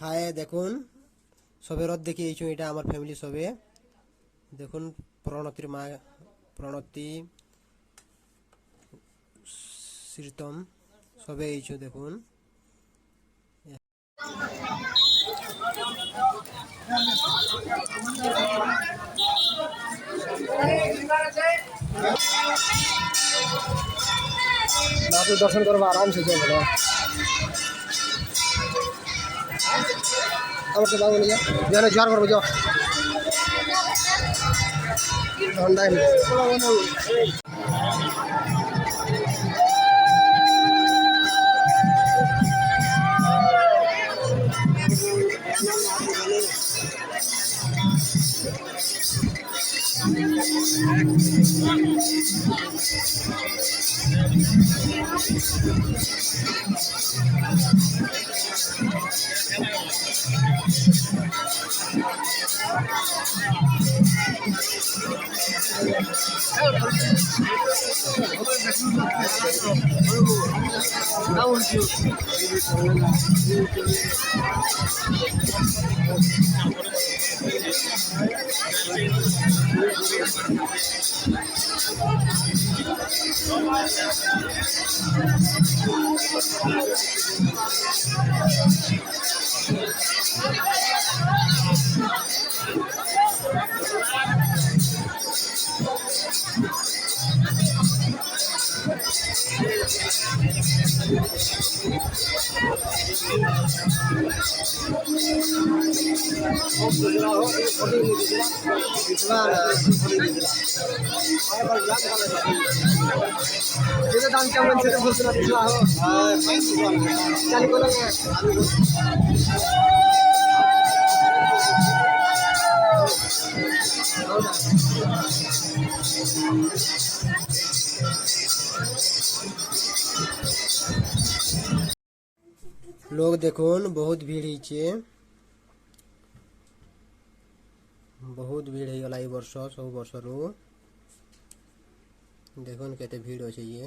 হায় দেখুন সবে রথ দেখি এইছো এটা আমার ফ্যামিলি সবে দেখুন প্রণতির মা প্রণতি শ্রীতম সবে এইছো দেখুন দর্শন করবো আরাম সে যাবো আমাকে বাবু নিয়ে যারা জ্বর করবো যাও ঠান্ডায় দাম কেমন সেটা বলতে না চালু করে লোক দেখুন বহুত ভিড় হয়েছে बहुत भीड़ है ये वर्ष सब वर्ष देखुन केते भीड़ अच्छे ये।